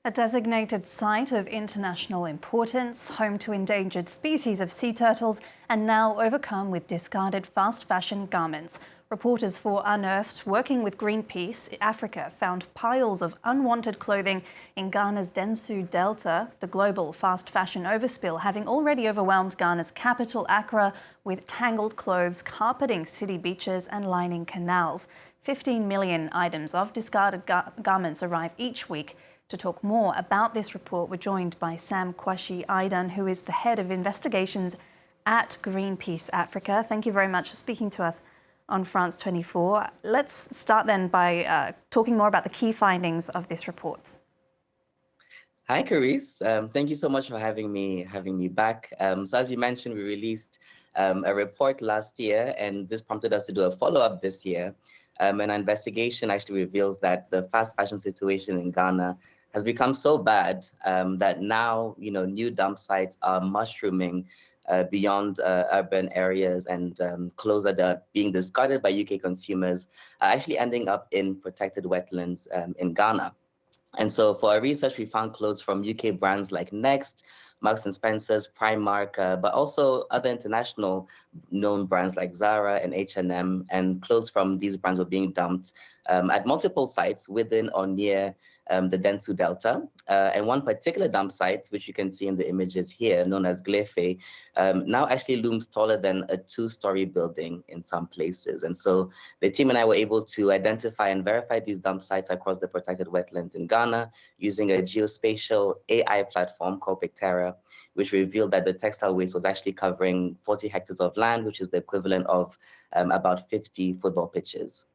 A designated site of international importance, home to endangered species of sea turtles, and now overcome with discarded fast fashion garments. Reporters for Unearthed, working with Greenpeace Africa, found piles of unwanted clothing in Ghana's Densu Delta, the global fast fashion overspill having already overwhelmed Ghana's capital, Accra, with tangled clothes carpeting city beaches and lining canals. 15 million items of discarded garments arrive each week. To talk more about this report, we're joined by Quashie-Idun, who is the head of investigations at Greenpeace Africa. Thank you very much for speaking to us on France 24. Let's start then by talking more about the key findings of this report. Hi, Carice. Thank you so much for having me back. So as you mentioned, we released a report last year, and this prompted us to do a follow-up this year. And our investigation actually reveals that the fast fashion situation in Ghana has become so bad that now, new dump sites are mushrooming beyond urban areas, and clothes that are being discarded by UK consumers are actually ending up in protected wetlands in Ghana. And so for our research, we found clothes from UK brands like Next, Marks & Spencer's, Primark, but also other international known brands like Zara and H&M, and clothes from these brands were being dumped at multiple sites within or near the Densu Delta. And one particular dump site, which you can see in the images here, known as Glefe, now actually looms taller than a two-story building in some places. And so the team and I were able to identify and verify these dump sites across the protected wetlands in Ghana using a geospatial AI platform called Pictera, which revealed that the textile waste was actually covering 40 hectares of land, which is the equivalent of about 50 football pitches.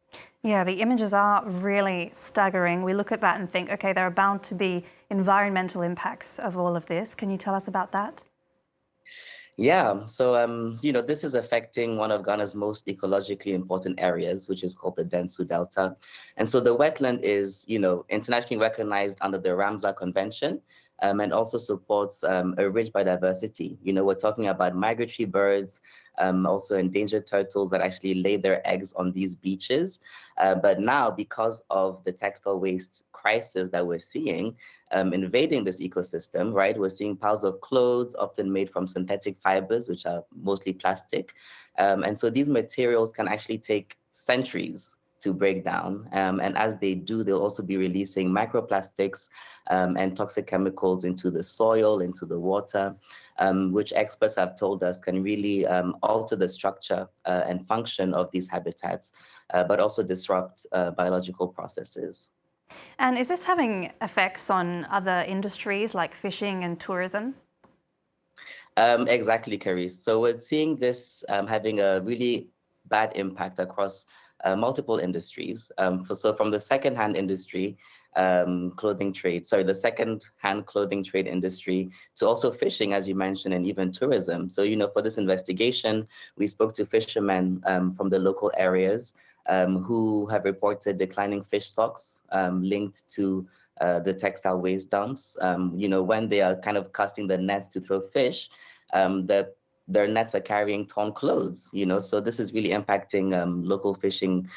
Yeah, the images are really staggering. We look at that and think, okay, there are bound to be environmental impacts of all of this. Can you tell us about that? Yeah, so, this is affecting one of Ghana's most ecologically important areas, which is called the Densu Delta. And so the wetland is, internationally recognized under the Ramsar Convention, and also supports a rich biodiversity. We're talking about migratory birds, also endangered turtles that actually lay their eggs on these beaches. But now, because of the textile waste crisis that we're seeing invading this ecosystem, right, we're seeing piles of clothes, often made from synthetic fibers, which are mostly plastic. And so these materials can actually take centuries to break down. And as they do, they'll also be releasing microplastics and toxic chemicals into the soil, into the water, which experts have told us can really alter the structure and function of these habitats, but also disrupt biological processes. And is this having effects on other industries like fishing and tourism? Exactly, Carice. So we're seeing this having a really bad impact across multiple industries. So from the secondhand industry, the second-hand clothing trade industry, to also fishing, as you mentioned, and even tourism. So, for this investigation, we spoke to fishermen from the local areas who have reported declining fish stocks linked to the textile waste dumps. When they are kind of casting the nets to throw fish, their nets are carrying torn clothes, so this is really impacting local fishing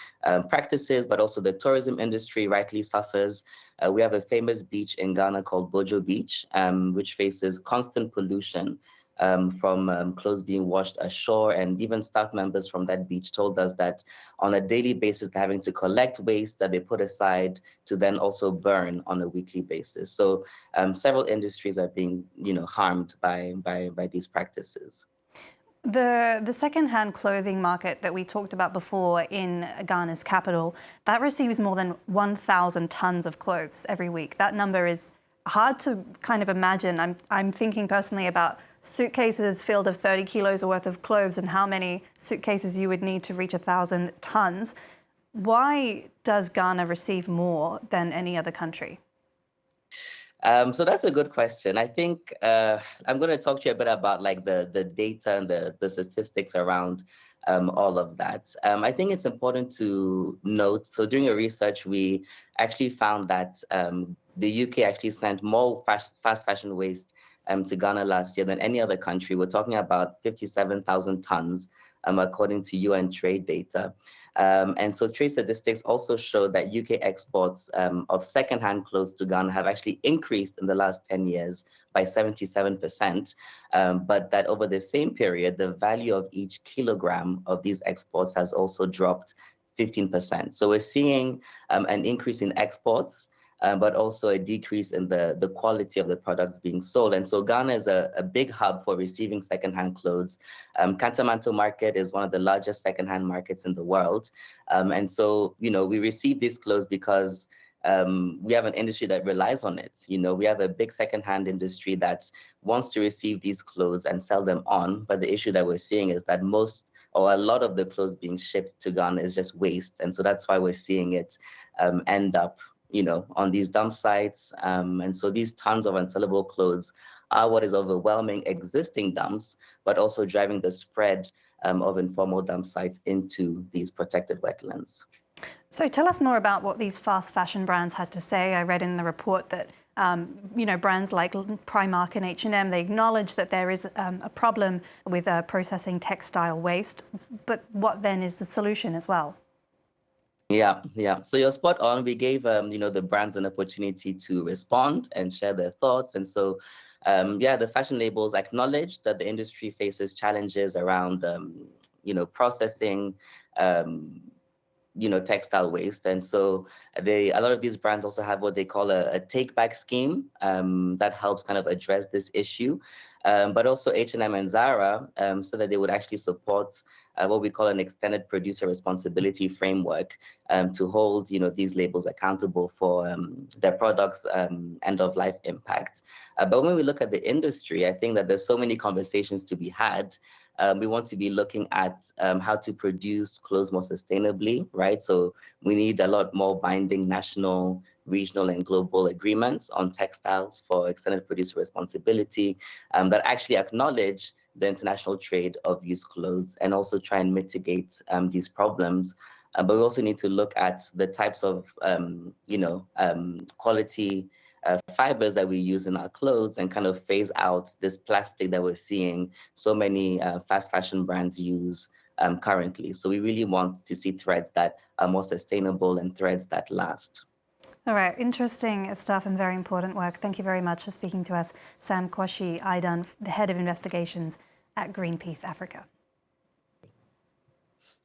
practices, but also the tourism industry rightly suffers. We have a famous beach in Ghana called Bojo Beach, which faces constant pollution from clothes being washed ashore, and even staff members from that beach told us that on a daily basis, they're having to collect waste that they put aside to then also burn on a weekly basis. So several industries are being, harmed by these practices. The second-hand clothing market that we talked about before in Ghana's capital, that receives more than 1,000 tons of clothes every week. That number is hard to kind of imagine. I'm thinking personally about suitcases filled of 30 kilos worth of clothes and how many suitcases you would need to reach 1,000 tons. Why does Ghana receive more than any other country? So that's a good question. I think I'm going to talk to you a bit about like the data and the statistics around all of that. I think it's important to note, so during your research, we actually found that the UK actually sent more fast fashion waste to Ghana last year than any other country. We're talking about 57,000 tons, according to UN trade data. And so trade statistics also show that UK exports of secondhand clothes to Ghana have actually increased in the last 10 years by 77%, but that over the same period, the value of each kilogram of these exports has also dropped 15%. So we're seeing an increase in exports, but also a decrease in the quality of the products being sold. And so Ghana is a big hub for receiving secondhand clothes. Kantamanto market is one of the largest secondhand markets in the world. And so, we receive these clothes because we have an industry that relies on it. We have a big secondhand industry that wants to receive these clothes and sell them on. But the issue that we're seeing is that most or a lot of the clothes being shipped to Ghana is just waste. And so that's why we're seeing it end up on these dump sites. And so these tons of unsellable clothes are what is overwhelming existing dumps, but also driving the spread of informal dump sites into these protected wetlands. So tell us more about what these fast fashion brands had to say. I read in the report that brands like Primark and H&M, they acknowledge that there is a problem with processing textile waste, but what then is the solution as well? Yeah. So you're spot on. We gave the brands an opportunity to respond and share their thoughts. And so, the fashion labels acknowledge that the industry faces challenges around, processing, textile waste. And so a lot of these brands also have what they call a take-back scheme that helps kind of address this issue. But also H&M and Zara, so that they would actually support what we call an extended producer responsibility framework to hold these labels accountable for their products' end-of-life impact. But when we look at the industry, I think that there's so many conversations to be had. We want to be looking at how to produce clothes more sustainably, right? So we need a lot more binding national, regional, and global agreements on textiles for extended producer responsibility that actually acknowledge the international trade of used clothes and also try and mitigate these problems. But we also need to look at the types of, quality fibers that we use in our clothes and kind of phase out this plastic that we're seeing so many fast fashion brands use currently. So we really want to see threads that are more sustainable and threads that last. All right, interesting stuff and very important work. Thank you very much for speaking to us, Sam Quashie-Idun, the Head of Investigations at Greenpeace Africa.